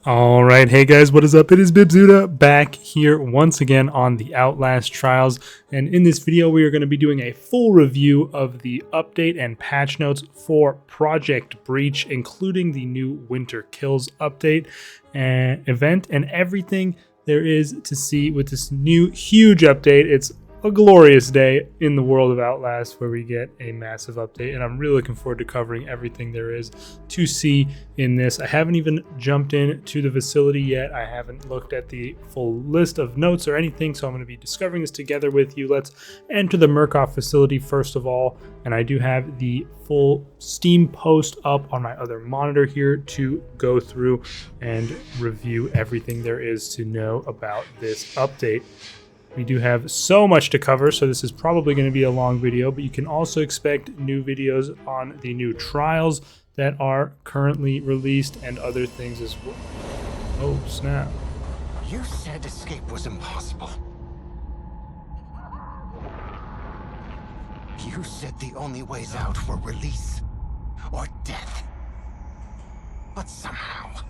All right, hey guys, what is up? It is Bibzuda back here once again on the Outlast trials, and in this video we are going to be doing a full review of the update and patch notes for Project Breach, including the new Winter Kills update and event and everything there is to see with this new huge update. It's a glorious day in the world of Outlast where we get a massive update, and I'm really looking forward to covering everything there is to see in this. I haven't even jumped into the facility yet. I haven't looked at the full list of notes or anything, so I'm going to be discovering this together with you. Let's enter the Murkoff facility first of all, and I do have the full Steam post up on my other monitor here to go through and review everything there is to know about this update. We do have so much to cover, so this is probably going to be a long video, but you can also expect new videos on the new trials that are currently released and other things as well. Oh, snap. You said escape was impossible. You said the only ways out were release or death. But somehow,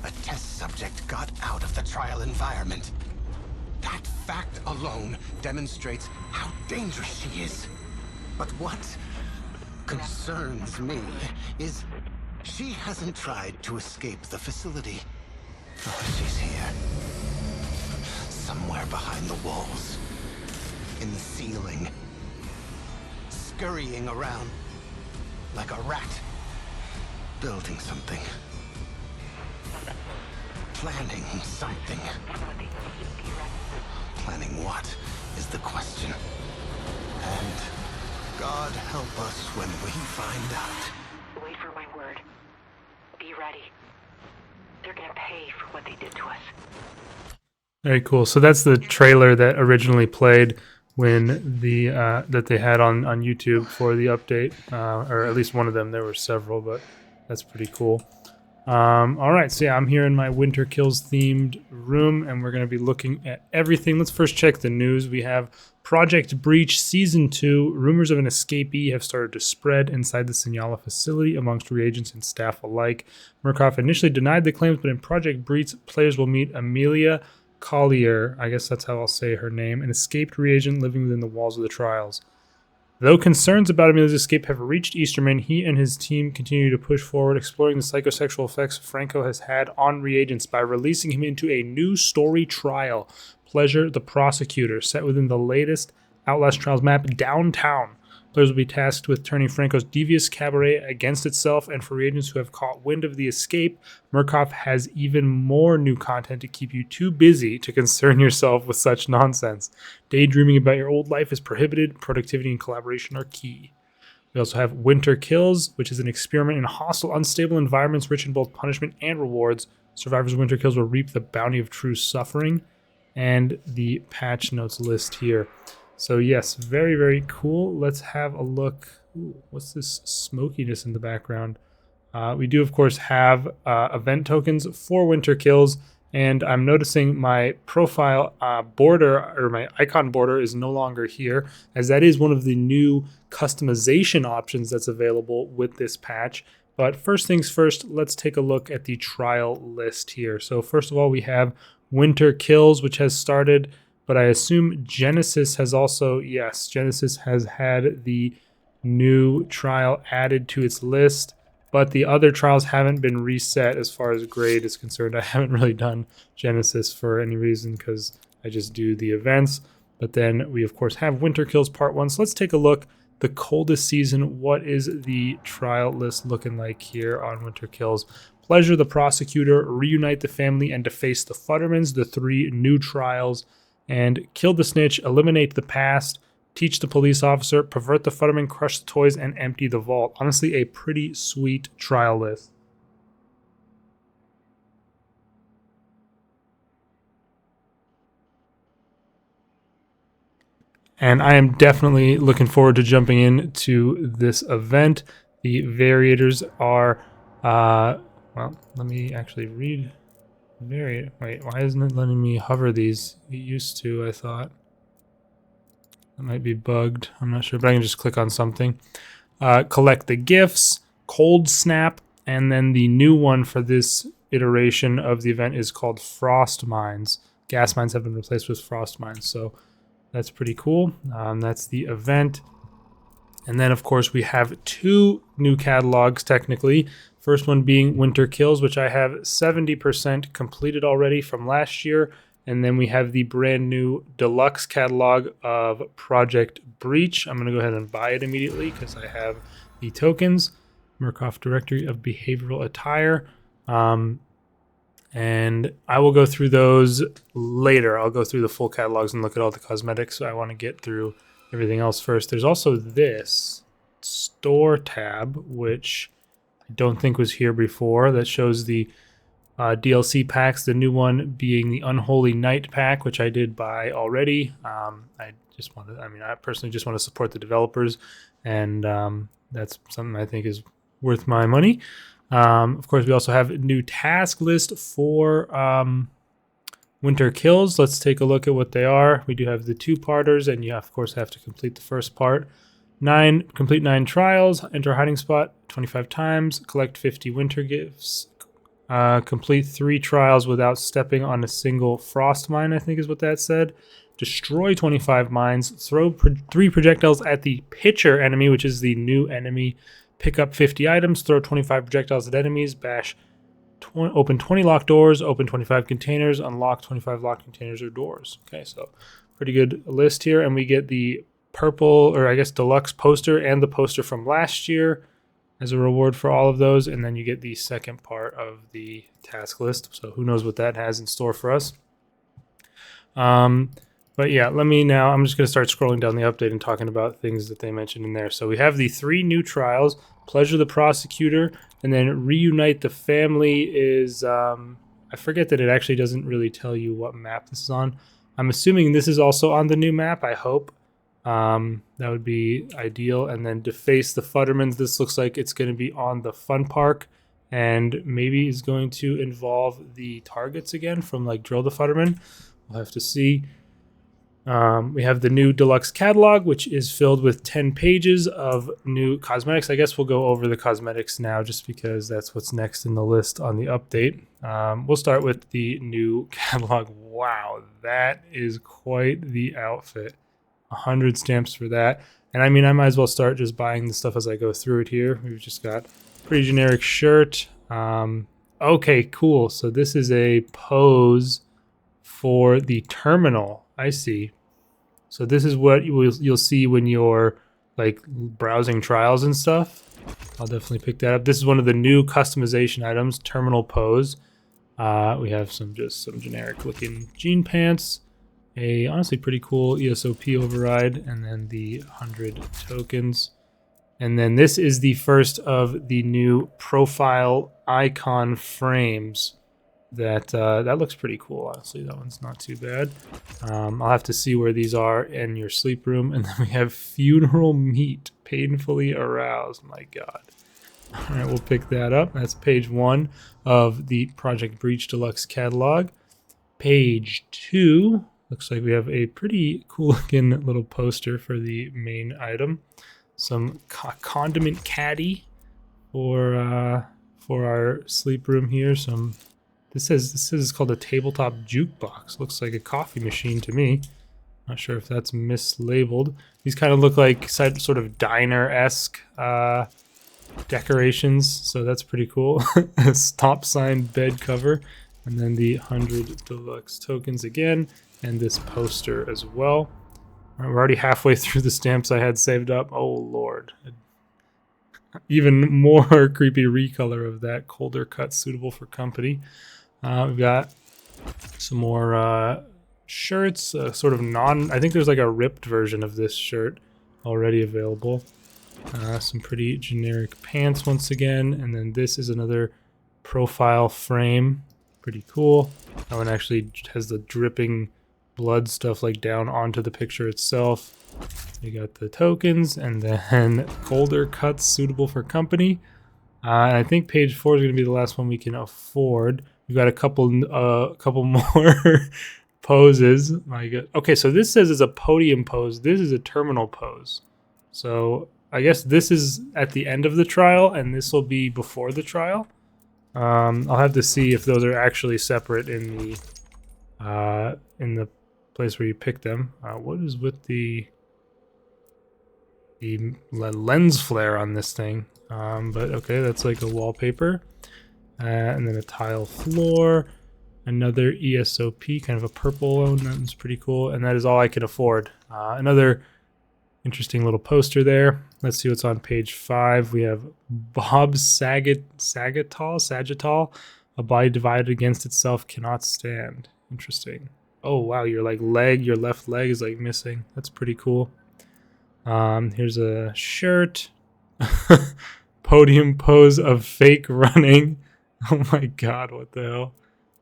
a test subject got out of the trial environment. That fact alone demonstrates how dangerous she is. But what concerns me is she hasn't tried to escape the facility. Oh, she's here. Somewhere behind the walls. In the ceiling. Scurrying around like a rat. Building something. Planning something. Planning what is the question. And God help us when we find out. Wait for my word. Be ready. They're gonna pay for what they did to us. Very cool. So that's the trailer that originally played when the that they had on YouTube for the update, or at least one of them. There were several, but that's pretty cool. All right, so yeah, I'm here in my Winter Kills themed room, and we're going to be looking at everything. Let's first check the news. We have Project Breach Season 2. Rumors of an escapee have started to spread inside the Signala facility amongst reagents and staff alike. Murkoff initially denied the claims, but in Project Breach, players will meet Amelia Collier, I guess that's how I'll say her name, an escaped reagent living within the walls of the trials. Though concerns about Amelia's escape have reached Easterman, he and his team continue to push forward, exploring the psychosexual effects Franco has had on reagents by releasing him into a new story trial, Pleasure the Prosecutor, set within the latest Outlast Trials map, Downtown. Players will be tasked with turning Franco's devious cabaret against itself, and for reagents who have caught wind of the escape, Murkoff has even more new content to keep you too busy to concern yourself with such nonsense. Daydreaming about your old life is prohibited. Productivity and collaboration are key. We also have Winter Kills, which is an experiment in hostile, unstable environments rich in both punishment and rewards. Survivors of Winter Kills will reap the bounty of true suffering, and the patch notes list here. So yes, very, very cool. Let's have a look. Ooh, what's this smokiness in the background? We do, of course, have event tokens for Winter Kills, and I'm noticing my profile border, or my icon border, is no longer here, as that is one of the new customization options that's available with this patch. But first things first, let's take a look at the trial list here. So first of all, we have Winter Kills, which has started, but I assume Genesis has also, yes, Genesis has had the new trial added to its list, but the other trials haven't been reset as far as grade is concerned. I haven't really done Genesis for any reason because I just do the events. But then we, of course, have Winter Kills Part 1. So let's take a look. The coldest season, what is the trial list looking like here on Winter Kills? Pleasure the Prosecutor, Reunite the Family, and Deface the Futtermans, the 3 new trials. And Kill the Snitch, Eliminate the Past, Teach the Police Officer, Pervert the Futterman, Crush the Toys, and Empty the Vault. Honestly, a pretty sweet trial list. And I am definitely looking forward to jumping into this event. The variators are, well, let me actually read. Wait, why isn't it letting me hover these? It used to, I thought. That might be bugged. I'm not sure, but I can just click on something. Collect the gifts, Cold Snap, And then the new one for this iteration of the event is called Frost Mines. Gas mines have been replaced with frost mines, so that's pretty cool. That's the event. And then, of course, we have 2 new catalogs, technically. First one being Winter Kills, which I have 70% completed already from last year. And then we have the brand new Deluxe catalog of Project Breach. I'm going to go ahead and buy it immediately because I have the tokens. Murkoff Directory of Behavioral Attire. And I will go through those later. I'll go through the full catalogs and look at all the cosmetics. So I want to get through everything else first. There's also this store tab, which I don't think was here before, that shows the DLC packs. The new one being the Unholy Night pack, which I did buy already. I personally just want to support the developers, and that's something I think is worth my money. Of course, we also have a new task list for Winter Kills. Let's take a look at what they are. We do have the 2-parters, and you, of course, have to complete the first part. Complete 9 trials, enter a hiding spot 25 times, collect 50 winter gifts, complete 3 trials without stepping on a single frost mine, I think is what that said. Destroy 25 mines, throw 3 projectiles at the pitcher enemy, which is the new enemy. Pick up 50 items, throw 25 projectiles at enemies, open 20 locked doors, open 25 containers, unlock 25 locked containers or doors. Okay, so pretty good list here. And we get the purple, or I guess deluxe poster and the poster from last year as a reward for all of those. And then you get the second part of the task list. So who knows what that has in store for us. But yeah, I'm just going to start scrolling down the update and talking about things that they mentioned in there. So we have the 3 new trials. Pleasure the Prosecutor, and then Reunite the Family is, I forget that it actually doesn't really tell you what map this is on. I'm assuming this is also on the new map, I hope. That would be ideal. And then Deface the Futtermans, this looks like it's going to be on the Fun Park, and maybe is going to involve the targets again from like Drill the Futterman. We'll have to see. We have the new Deluxe catalog, which is filled with 10 pages of new cosmetics. I guess we'll go over the cosmetics now just because that's what's next in the list on the update. We'll start with the new catalog. Wow, that is quite the outfit. 100 stamps for that. And I mean, I might as well start just buying the stuff as I go through it here. We've just got pretty generic shirt. Okay, cool. So this is a pose for the terminal. I see. So this is what you'll see when you're like browsing trials and stuff. I'll definitely pick that up. This is one of the new customization items, terminal pose. We have some generic looking jean pants, a honestly pretty cool ESOP override, and then the 100 tokens. And then this is the first of the new profile icon frames. That looks pretty cool, honestly. That one's not too bad. I'll have to see where these are in your sleep room. And then we have Funeral Meat, Painfully Aroused. My God. All right, we'll pick that up. That's page 1 of the Project Breach Deluxe catalog. Page 2, looks like we have a pretty cool looking little poster for the main item. Some condiment caddy for our sleep room here. This is called a tabletop jukebox. Looks like a coffee machine to me. Not sure if that's mislabeled. These kind of look like sort of diner-esque decorations, so that's pretty cool. A stop sign bed cover, and then the 100 deluxe tokens again, and this poster as well. All right, we're already halfway through the stamps I had saved up. Oh Lord. Even more creepy recolor of that colder cut suitable for company. We've got some more shirts, sort of I think there's like a ripped version of this shirt already available. Some pretty generic pants once again, and then this is another profile frame. Pretty cool. That one actually has the dripping blood stuff like down onto the picture itself. We got the tokens, and then colder cuts suitable for company. And I think page 4 is going to be the last one we can afford. We've got a couple more poses. My God. Okay, so this says it's a podium pose. This is a terminal pose. So I guess this is at the end of the trial, and this will be before the trial. I'll have to see if those are actually separate in the place where you pick them. What is with the lens flare on this thing? But okay, that's like a wallpaper, and then a tile floor, another ESOP, kind of a purple one. That's pretty cool, and that is all I can afford. Another interesting little poster there. Let's see what's on page 5. We have Bob Sagittal. A body divided against itself cannot stand. Interesting. Oh wow, your left leg is like missing. That's pretty cool. Here's a shirt. Podium pose of fake running. Oh my god, what the hell?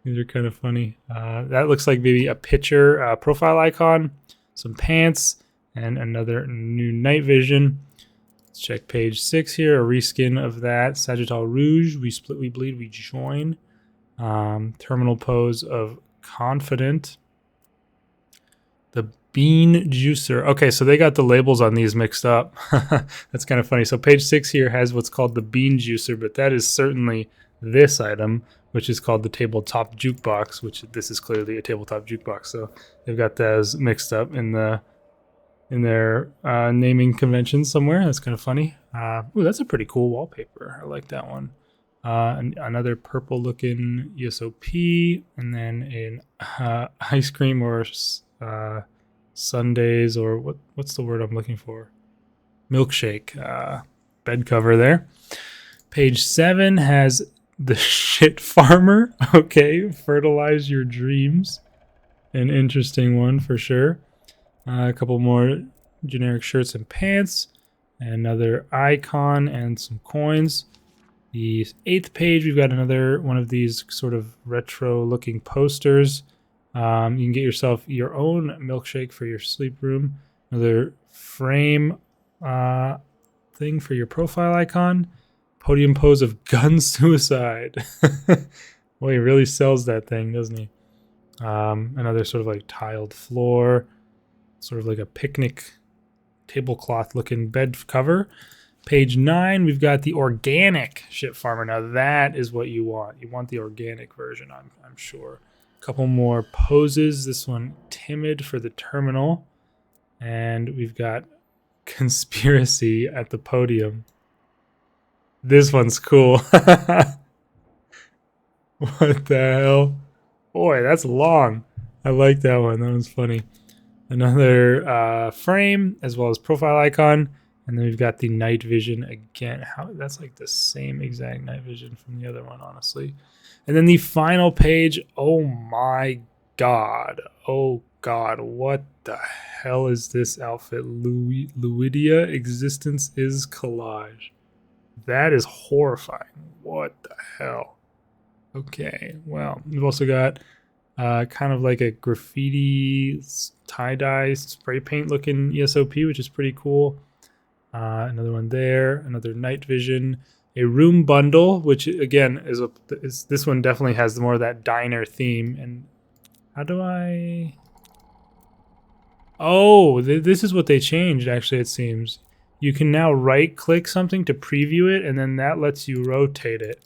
These are kind of funny. That looks like maybe a picture profile icon, some pants, and another new night vision. Let's check page 6 here. A reskin of that. Sagittal Rouge. We split, we bleed, we join. Terminal pose of confident. The bean juicer. Okay, so they got the labels on these mixed up. That's kind of funny. So page 6 here has what's called the bean juicer, but that is certainly this item, which is called the tabletop jukebox, which this is clearly a tabletop jukebox. So they've got those mixed up in their naming convention somewhere. That's kind of funny. Ooh, that's a pretty cool wallpaper. I like that one. Another purple looking ESOP, and then an ice cream or sundaes, or what's the word I'm looking for? Milkshake bed cover there. Page 7 has the shit farmer. Okay, fertilize your dreams. An interesting one for sure. A couple more generic shirts and pants, another icon, and some coins. The 8th page, we've got another one of these sort of retro-looking posters. You can get yourself your own milkshake for your sleep room. Another frame thing for your profile icon. Podium pose of gun suicide. Boy, he really sells that thing, doesn't he? Another sort of like tiled floor. Sort of like a picnic tablecloth looking bed cover. Page 9, we've got the organic ship farmer. Now that is what you want. You want the organic version, I'm sure. A couple more poses. This one, timid for the terminal. And we've got conspiracy at the podium. This one's cool. What the hell? Boy, that's long. I like that one. That one's funny. Another frame, as well as profile icon. And then we've got the night vision again. That's like the same exact night vision from the other one, honestly. And then the final page. Oh my god. Oh god. What the hell is this outfit? Luidia Existence is Collage. That is horrifying. What the hell? Okay. Well, we've also got kind of like a graffiti tie-dye spray paint looking ESOP, which is pretty cool. Another one there, another night vision, a room bundle, which again is this one definitely has more of that diner theme. And how do I? Oh, this is what they changed. Actually, it seems you can now right-click something to preview it, and then that lets you rotate it.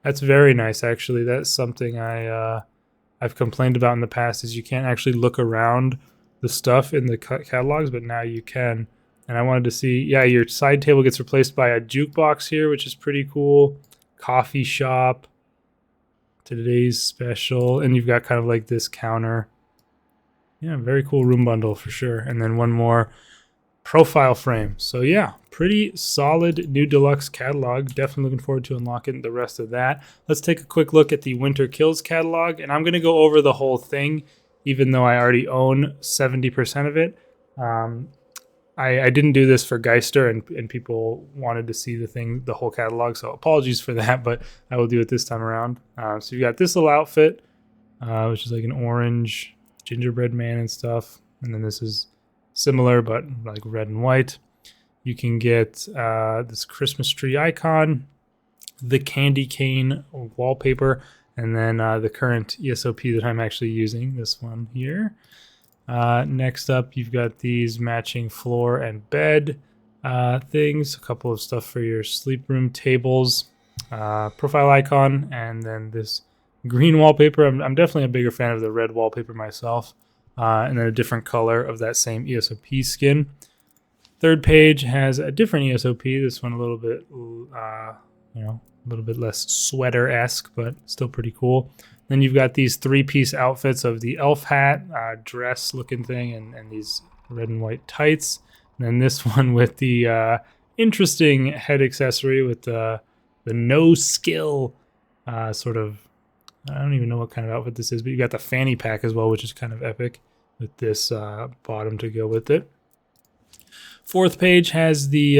That's very nice, actually. That's something I've complained about in the past, is you can't actually look around the stuff in the catalogs, but now you can. And I wanted to see, yeah, your side table gets replaced by a jukebox here, which is pretty cool. Coffee shop, today's special, and you've got kind of like this counter. Yeah, very cool room bundle for sure. And then one more profile frame. So yeah, pretty solid new deluxe catalog. Definitely looking forward to unlocking the rest of that. Let's take a quick look at the Winter Kills catalog, and I'm going to go over the whole thing, even though I already own 70% of it. I didn't do this for Geister, and people wanted to see the whole catalog, so apologies for that, but I will do it this time around. So you got this little outfit, which is like an orange gingerbread man and stuff, and then this is similar but like red and white. You can get this Christmas tree icon, the candy cane wallpaper, and then the current ESOP that I'm actually using, this one here. Next up, you've got these matching floor and bed. things, a couple of stuff for your sleep room tables, profile icon, and then this green wallpaper. I'm definitely a bigger fan of the red wallpaper myself, and then a different color of that same ESOP skin. Third page has a different ESOP. This one a little bit, a little bit less sweater-esque, but still pretty cool. Then you've got these 3-piece outfits of the elf hat, dress-looking thing, and these red and white tights. And then this one with the interesting head accessory with the no skill sort of. I don't even know what kind of outfit this is, but you got the fanny pack as well, which is kind of epic with this bottom to go with it. Fourth page has the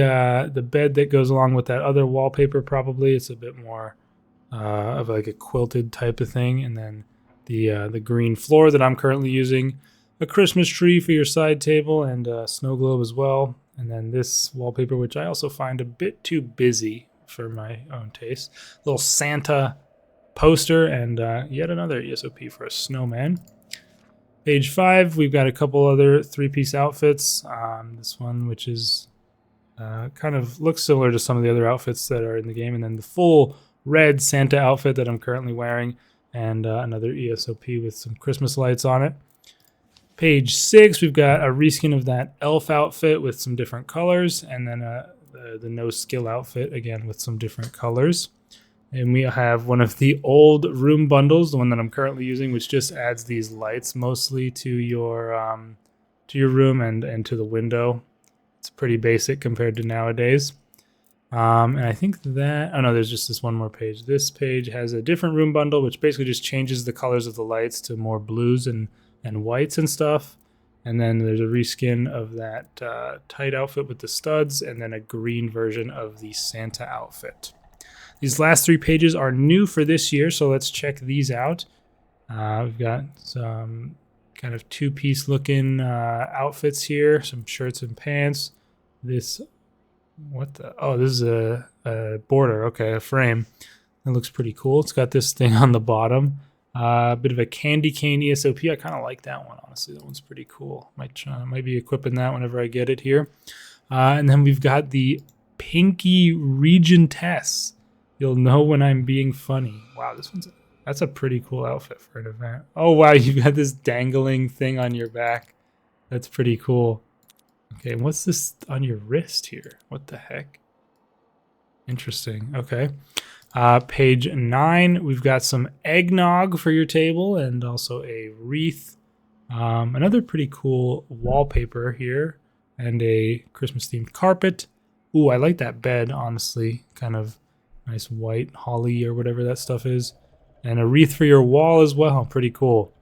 bed that goes along with that other wallpaper. Probably it's a bit more of like a quilted type of thing, and then the green floor that I'm currently using, a Christmas tree for your side table, and a snow globe as well. And then this wallpaper, which I also find a bit too busy for my own taste, little Santa poster, and yet another ESOP for a snowman. Page 5, we've got a couple other 3-piece outfits. This one, which is kind of looks similar to some of the other outfits that are in the game, and then the full red Santa outfit that I'm currently wearing, and another ESOP with some Christmas lights on it. Page 6, we've got a reskin of that elf outfit with some different colors, and then the no skill outfit again with some different colors. And we have one of the old room bundles, the one that I'm currently using, which just adds these lights mostly to your room and to the window. It's pretty basic compared to nowadays. And I think that, oh no, there's just this one more page. This page has a different room bundle, which basically just changes the colors of the lights to more blues and whites and stuff. And then there's a reskin of that tight outfit with the studs, and then a green version of the Santa outfit. These last 3 pages are new for this year, so let's check these out. We've got some kind of 2-piece looking outfits here, some shirts and pants. This, this is a border, okay, a frame. That looks pretty cool. It's got this thing on the bottom. A bit of a candy cane ESOP. I kind of like that one, honestly. That one's pretty cool. Might be equipping that whenever I get it here. And then we've got the Pinky Regentess. You'll know when I'm being funny. Wow, that's a pretty cool outfit for an event. Oh wow, you've got this dangling thing on your back. That's pretty cool. Okay, what's this on your wrist here? What the heck? Interesting. Okay. Page 9, we've got some eggnog for your table and also a wreath. Another pretty cool wallpaper here and a Christmas themed carpet. Ooh, I like that bed, honestly. Kind of nice white holly or whatever that stuff is. And a wreath for your wall as well. Pretty cool.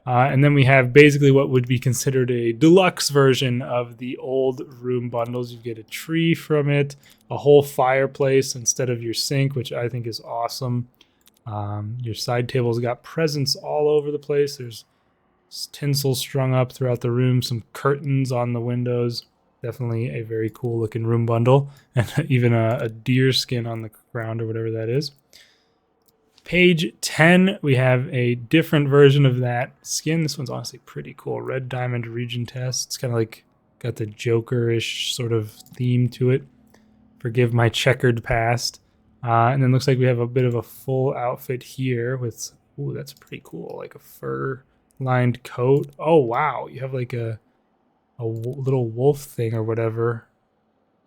And then we have basically what would be considered a deluxe version of the old room bundles. You get a tree from it, a whole fireplace instead of your sink, which I think is awesome. Your side table's got presents all over the place. There's tinsel strung up throughout the room, some curtains on the windows. Definitely a very cool looking room bundle, and even a deer skin on the ground or whatever that is. Page 10, we have a different version of that skin. This one's honestly pretty cool. Red Diamond Regentess. It's kind of like got the Joker-ish sort of theme to it. Forgive my checkered past. And then looks like we have a bit of a full outfit here with, ooh, that's pretty cool. Like a fur-lined coat. Oh, wow. You have like a little wolf thing or whatever,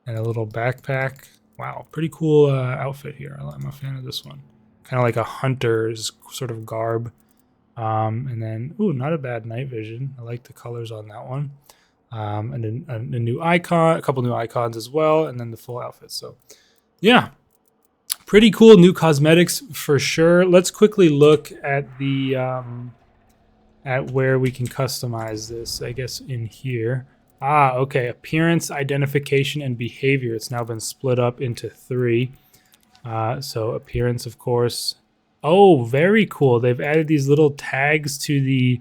and a little backpack. Wow, pretty cool outfit here. I'm a fan of this one. Kind of like a hunter's sort of garb. And then, ooh, not a bad night vision. I like the colors on that one. And then a new icon, a couple new icons as well, and then the full outfit. So, yeah, pretty cool new cosmetics for sure. Let's quickly look at the at where we can customize this, I guess in here. Okay, appearance, identification, and behavior. It's now been split up into 3. So appearance, of course. Oh, very cool. They've added these little tags to the,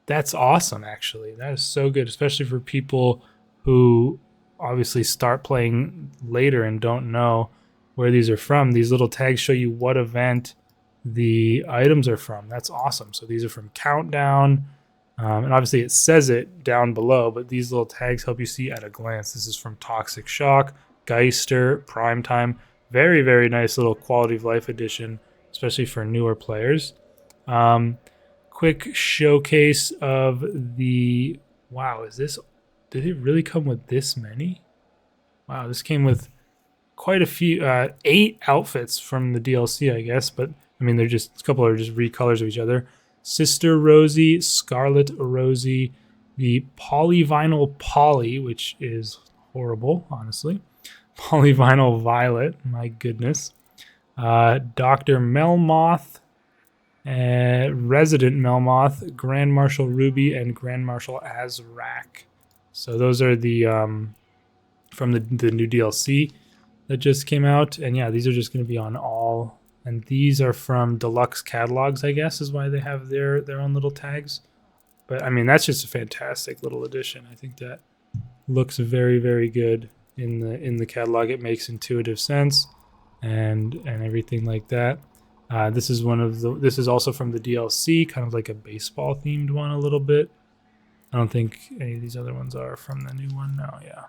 that's awesome, actually. That is so good, especially for people who obviously start playing later and don't know where these are from. These little tags show you what event the items are from. That's awesome. So these are from Countdown, And obviously it says it down below, but these little tags help you see at a glance. This is from Toxic Shock, Geister, Primetime. Very, very nice little quality of life edition, especially for newer players. Quick showcase of the... Wow, is this... Did it really come with this many? Wow, this came with quite a few... 8 outfits from the DLC, I guess. But, I mean, they're just... A couple are just recolors of each other. Sister Rosie, Scarlet Rosie, the Polyvinyl Polly, which is horrible, honestly. Polyvinyl Violet, my goodness. Dr. Melmoth, Resident Melmoth, Grand Marshal Ruby, and Grand Marshal Azrak. So those are the from the new DLC that just came out. And yeah, these are just going to be on all... And these are from Deluxe catalogs, I guess, is why they have their own little tags. But, I mean, that's just a fantastic little addition. I think that looks very, very good in the catalog. It makes intuitive sense and everything like that. This is this is also from the DLC, kind of like a baseball themed one a little bit. I don't think any of these other ones are from the new one. No, yeah.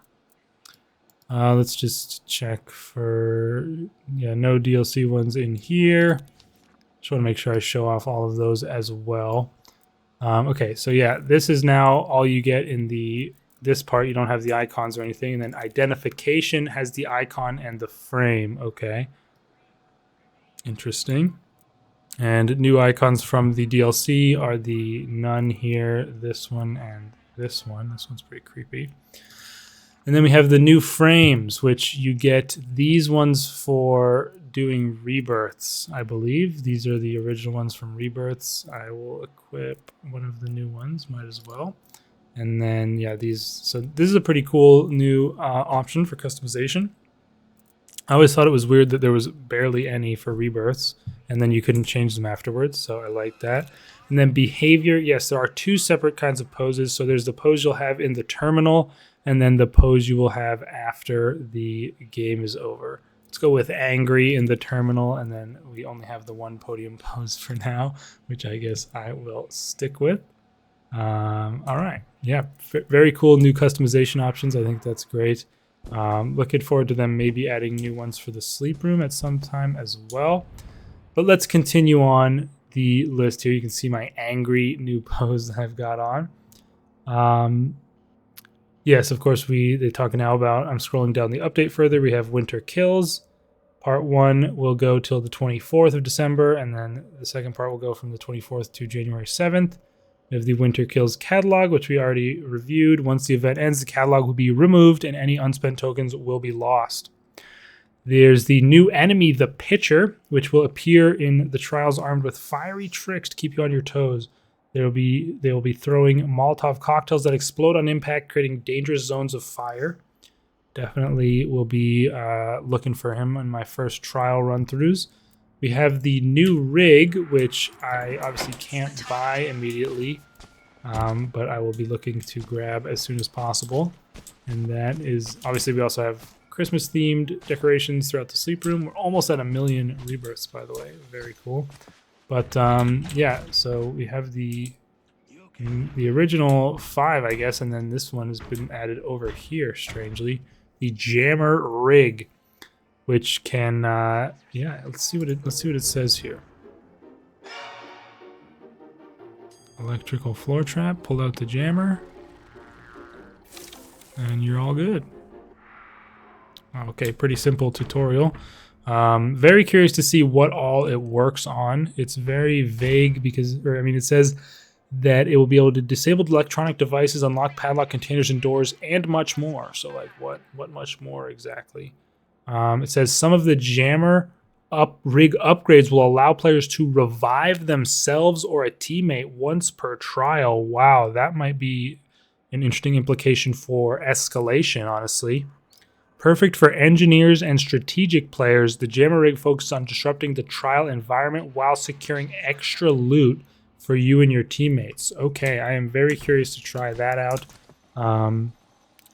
Let's just check for, yeah, no DLC ones in here. Just want to make sure I show off all of those as well. Okay, so yeah, this is now all you get in this part. You don't have the icons or anything. And then identification has the icon and the frame. Okay. Interesting. And new icons from the DLC are the nun here, this one, and this one. This one's pretty creepy. And then we have the new frames, which you get these ones for doing rebirths, I believe. These are the original ones from rebirths. I will equip one of the new ones, might as well. And then, yeah, so this is a pretty cool new option for customization. I always thought it was weird that there was barely any for rebirths, and then you couldn't change them afterwards, so I like that. And then behavior, yes, there are 2 separate kinds of poses. So there's the pose you'll have in the terminal, and then the pose you will have after the game is over. Let's go with angry in the terminal, and then we only have the one podium pose for now, which I guess I will stick with. All right. Yeah, very cool new customization options. I think that's great. Looking forward to them maybe adding new ones for the sleep room at some time as well. But let's continue on the list here. You can see my angry new pose that I've got on. Yes, of course, they talk now about, I'm scrolling down the update further. We have Winter Kills. Part 1 will go till the 24th of December, and then the second part will go from the 24th to January 7th. We have the Winter Kills catalog, which we already reviewed. Once the event ends, the catalog will be removed, and any unspent tokens will be lost. There's the new enemy, the Pitcher, which will appear in the trials armed with fiery tricks to keep you on your toes. They will be throwing Molotov cocktails that explode on impact, creating dangerous zones of fire. Definitely will be looking for him in my first trial run-throughs. We have the new rig, which I obviously can't buy immediately, but I will be looking to grab as soon as possible. And that is, obviously we also have Christmas-themed decorations throughout the sleep room. We're almost at 1 million rebirths, by the way. Very cool. But yeah, so we have the original 5, I guess, and then this one has been added over here, strangely. The Jammer Rig, which can, yeah, let's see what it says here. Electrical floor trap. Pull out the jammer, and you're all good. Okay, pretty simple tutorial. Very curious to see what all it works on. It's very vague because, it says that it will be able to disable electronic devices, unlock padlock containers and doors, and much more. So, like, what much more exactly? It says some of the jammer rig upgrades will allow players to revive themselves or a teammate once per trial. Wow, that might be an interesting implication for escalation, honestly. Perfect for engineers and strategic players, the jammer rig focuses on disrupting the trial environment while securing extra loot for you and your teammates. Okay, I am very curious to try that out.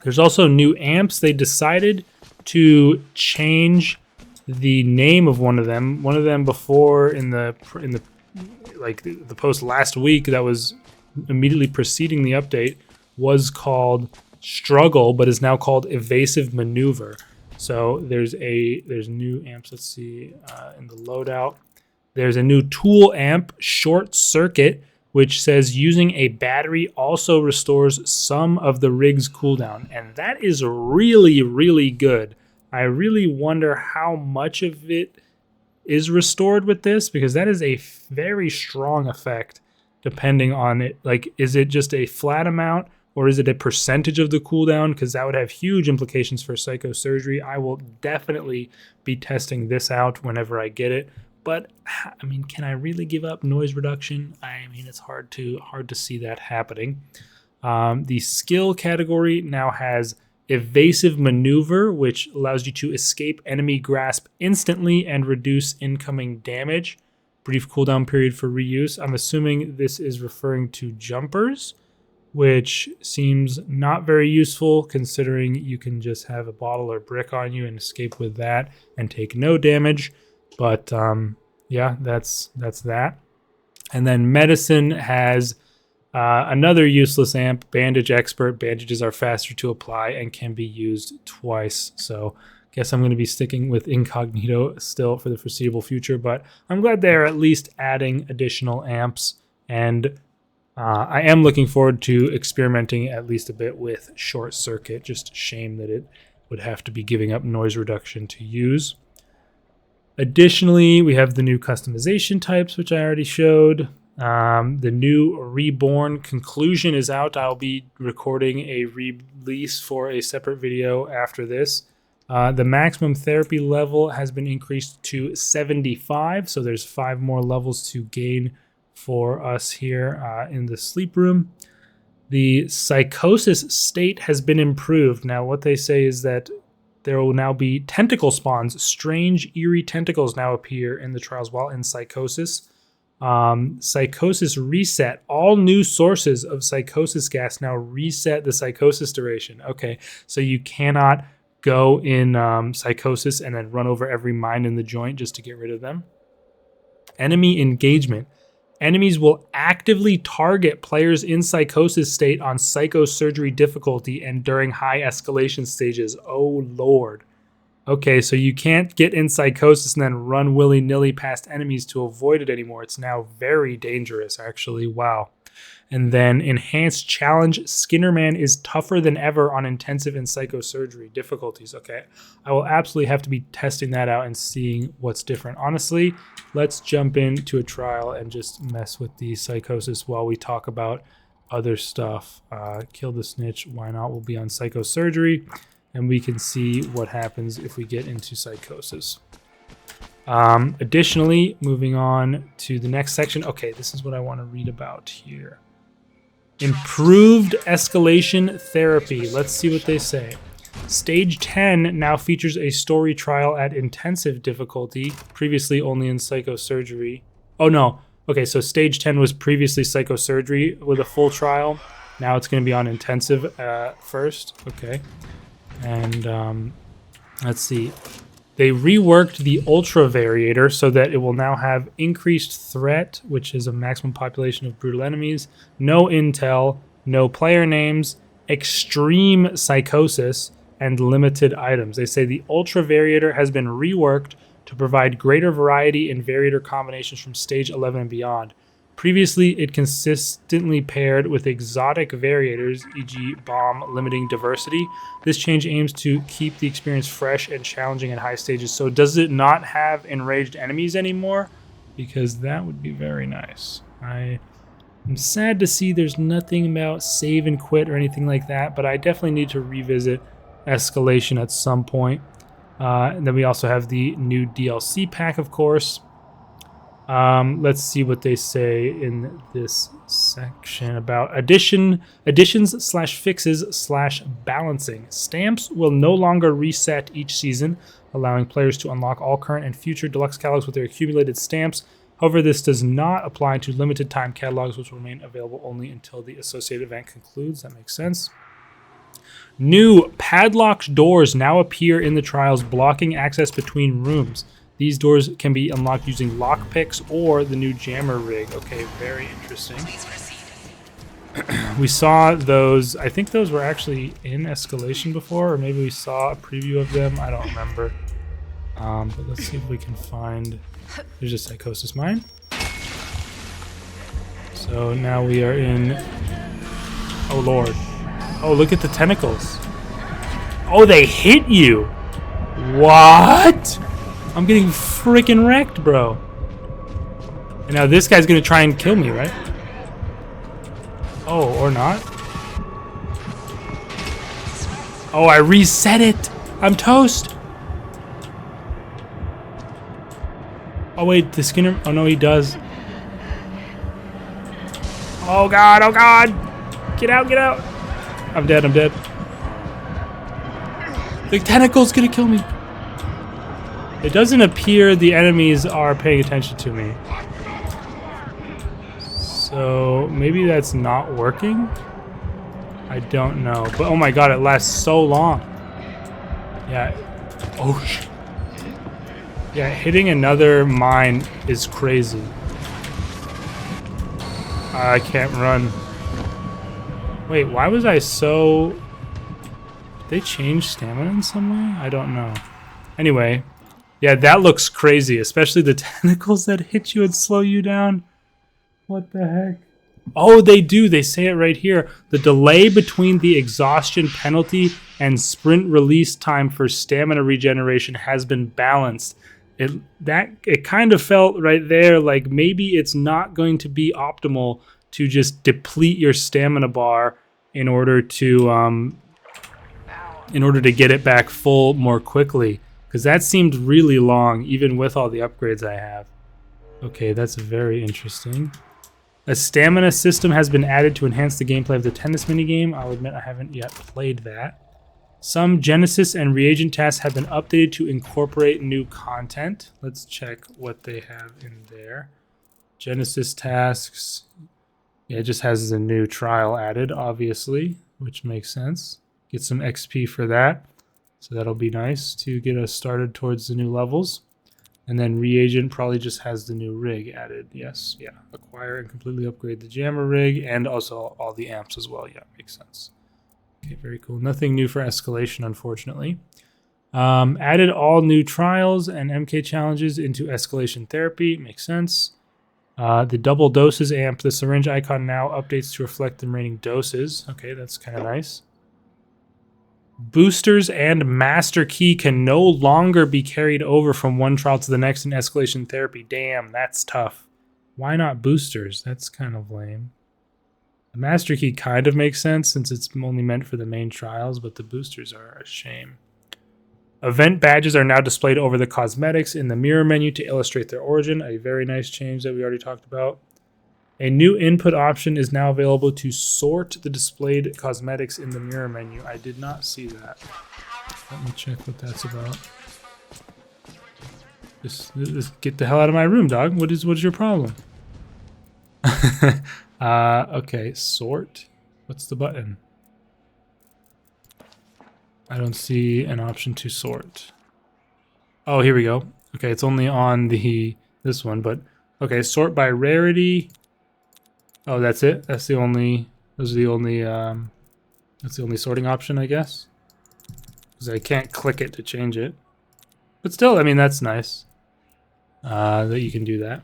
There's also new amps. They decided to change the name of one of them. One of them before in the post last week that was immediately preceding the update was called Struggle, but is now called Evasive Maneuver. So there's new amps. Let's see in the loadout. There's a new tool amp, Short Circuit, which says using a battery also restores some of the rig's cooldown. And that is really, really good. I really wonder how much of it is restored with this, because that is a very strong effect depending on it. Like, is it just a flat amount or is it a percentage of the cooldown? Because that would have huge implications for Psychosurgery. I will definitely be testing this out whenever I get it. But I mean, can I really give up noise reduction? I mean, it's hard to see that happening. The skill category now has Evasive Maneuver, which allows you to escape enemy grasp instantly and reduce incoming damage. Brief cooldown period for reuse. I'm assuming this is referring to jumpers, which seems not very useful considering you can just have a bottle or brick on you and escape with that and take no damage. But yeah, that's that. And then medicine has another useless amp, Bandage Expert. Bandages are faster to apply and can be used twice. So guess I'm going to be sticking with Incognito still for the foreseeable future. But I'm glad they're at least adding additional amps. And I am looking forward to experimenting at least a bit with Short Circuit. Just a shame that it would have to be giving up noise reduction to use. Additionally, we have the new customization types, which I already showed. The new Reborn conclusion is out. I'll be recording a release for a separate video after this. The maximum therapy level has been increased to 75, so there's 5 more levels to gain for us here in the sleep room. The Psychosis state has been improved. Now, what they say is that there will now be tentacle spawns. Strange, eerie tentacles now appear in the trials while in Psychosis. Psychosis reset. All new sources of Psychosis gas now reset the Psychosis duration. Okay, so you cannot go in Psychosis and then run over every mine in the joint just to get rid of them. Enemy engagement. Enemies will actively target players in Psychosis state on Psychosurgery difficulty and during high escalation stages. Oh, Lord. Okay, so you can't get in Psychosis and then run willy-nilly past enemies to avoid it anymore. It's now very dangerous, actually. Wow. And then Enhanced Challenge. Skinnerman is tougher than ever on intensive and Psychosurgery difficulties. Okay, I will absolutely have to be testing that out and seeing what's different. Honestly, let's jump into a trial and just mess with the Psychosis while we talk about other stuff. Kill the Snitch. Why not? We'll be on Psychosurgery, and we can see what happens if we get into Psychosis. Additionally, moving on to the next section. Okay, this is what I want to read about here. Improved escalation therapy. Let's see what they say. Stage 10 now features a story trial at intensive difficulty, previously only in Psychosurgery. Oh no. Okay, so stage 10 was previously Psychosurgery with a full trial. Now it's going to be on intensive first. Okay. And let's see. They reworked the Ultra Variator so that it will now have increased threat, which is a maximum population of brutal enemies, no intel, no player names, extreme psychosis, and limited items. They say the Ultra Variator has been reworked to provide greater variety in Variator combinations from stage 11 and beyond. Previously, it consistently paired with exotic variators, e.g. bomb, limiting diversity. This change aims to keep the experience fresh and challenging at high stages. So does it not have enraged enemies anymore? Because that would be very nice. I'm sad to see there's nothing about save and quit or anything like that, but I definitely need to revisit escalation at some point. And then we also have the new DLC pack, of course. Let's see what they say in this section about additions/fixes/balancing. Stamps will no longer reset each season, allowing players to unlock all current and future deluxe catalogs with their accumulated stamps. However, this does not apply to limited time catalogs, which will remain available only until the associated event concludes. That makes sense. New padlocked doors now appear in the trials, blocking access between rooms. These doors can be unlocked using lockpicks or the new jammer rig. Okay, very interesting. We saw those. I think those were actually in Escalation before, or maybe we saw a preview of them. I don't remember. But let's see if we can find. There's a Psychosis mine. So now we are in. Oh lord! Oh, look at the tentacles. Oh, they hit you. What? I'm getting freaking wrecked, bro. And now this guy's gonna try and kill me, right? Oh, or not. Oh, I reset it. I'm toast. Oh wait, the Skinner. Oh no, he does. Oh god, oh god. Get out, get out. I'm dead, I'm dead. The tentacle's gonna kill me. It doesn't appear the enemies are paying attention to me. So maybe that's not working? I don't know. But oh my god, it lasts so long. Yeah. Oh shit. Yeah, hitting another mine is crazy. I can't run. Wait, why was I so... Did they change stamina in some way? I don't know. Anyway, yeah, that looks crazy, especially the tentacles that hit you and slow you down. What the heck? Oh, they do. They say it right here. The delay between the exhaustion penalty and sprint release time for stamina regeneration has been balanced. It kind of felt right there like maybe it's not going to be optimal to just deplete your stamina bar in order to get it back full more quickly, because that seemed really long even with all the upgrades I have. Okay, that's very interesting. A stamina system has been added to enhance the gameplay of the tennis minigame. I'll admit I haven't yet played that. Some Genesis and reagent tasks have been updated to incorporate new content. Let's check what they have in there. Genesis tasks. Yeah, it just has a new trial added, obviously, which makes sense. Get some XP for that. So that'll be nice to get us started towards the new levels. And then reagent probably just has the new rig added. Yes, yeah. Acquire and completely upgrade the jammer rig and also all the amps as well. Yeah, makes sense. Okay, very cool. Nothing new for escalation, unfortunately. Added all new trials and MK challenges into escalation therapy. Makes sense. The double doses amp. The syringe icon now updates to reflect the remaining doses. Okay, that's kind of nice. Boosters and master key can no longer be carried over from one trial to the next in escalation therapy. Damn, that's tough. Why not boosters? That's kind of lame. The master key kind of makes sense since it's only meant for the main trials, but the boosters are a shame. Event badges are now displayed over the cosmetics in the mirror menu to illustrate their origin. A very nice change that we already talked about. A new input option is now available to sort the displayed cosmetics in the mirror menu. I did not see that. Let me check what that's about. Just get the hell out of my room, dog. What is your problem? Okay, sort. What's the button? I don't see an option to sort. Oh, here we go. Okay, it's only on this one, but okay, sort by rarity. Oh, that's it. That's the only sorting option, I guess. Because I can't click it to change it. But still, I mean, that's nice that you can do that.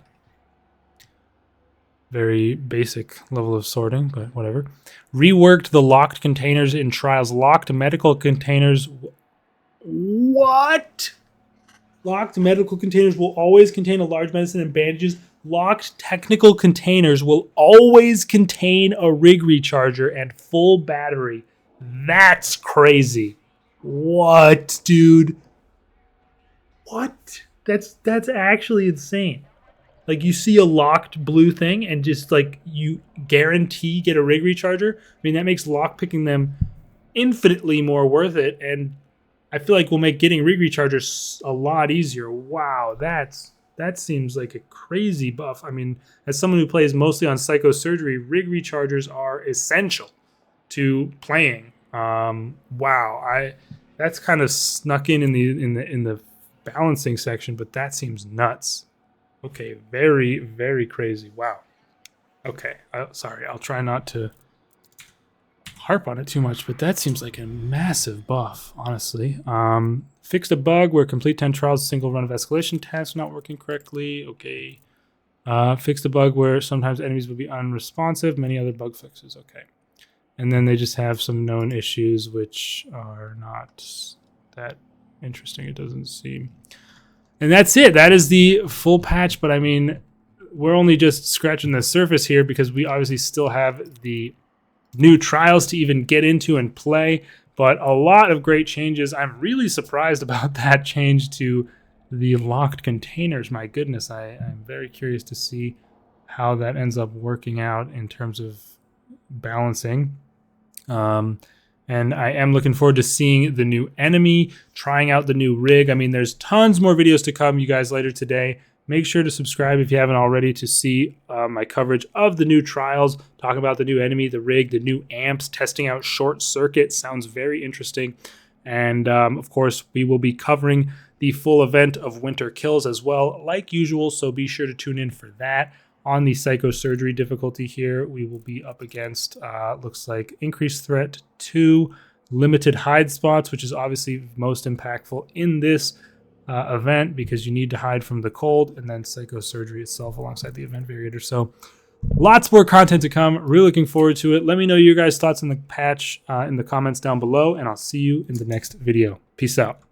Very basic level of sorting, but whatever. Reworked the locked containers in trials. Locked medical containers. What? Locked medical containers will always contain a large medicine and bandages. Locked technical containers will always contain a rig recharger and full battery. That's crazy. What, dude? What? That's actually insane. Like, you see a locked blue thing and just, like, you guarantee get a rig recharger. I mean, that makes lockpicking them infinitely more worth it, and I feel like will make getting rig rechargers a lot easier. Wow, that seems like a crazy buff. I mean, as someone who plays mostly on psychosurgery, rig rechargers are essential to playing. Wow, that's kind of snuck in the balancing section, but that seems nuts. Okay, very, very crazy. Wow. Okay, sorry. I'll try not to harp on it too much, but that seems like a massive buff, honestly. Fixed a bug where complete 10 trials, single run of escalation tasks not working correctly. Okay. Fixed a bug where sometimes enemies will be unresponsive. Many other bug fixes. Okay. And then they just have some known issues, which are not that interesting, it doesn't seem. And that's it. That is the full patch. But I mean, we're only just scratching the surface here because we obviously still have the new trials to even get into and play. But a lot of great changes. I'm really surprised about that change to the locked containers. My goodness, I'm very curious to see how that ends up working out in terms of balancing. And I am looking forward to seeing the new enemy, trying out the new rig. I mean, there's tons more videos to come, you guys, later today. Make sure to subscribe if you haven't already to see my coverage of the new trials, talk about the new enemy, the rig, the new amps, testing out short circuit. Sounds very interesting. And of course, we will be covering the full event of Winter Kills as well, like usual. So be sure to tune in for that. On the psychosurgery difficulty here, we will be up against, looks like, increased threat 2, limited hide spots, which is obviously most impactful in this event because you need to hide from the cold, and then psychosurgery itself alongside the event variator. So lots more content to come. Really looking forward to it. Let me know your guys' thoughts on the patch in the comments down below, and I'll see you in the next video. Peace out.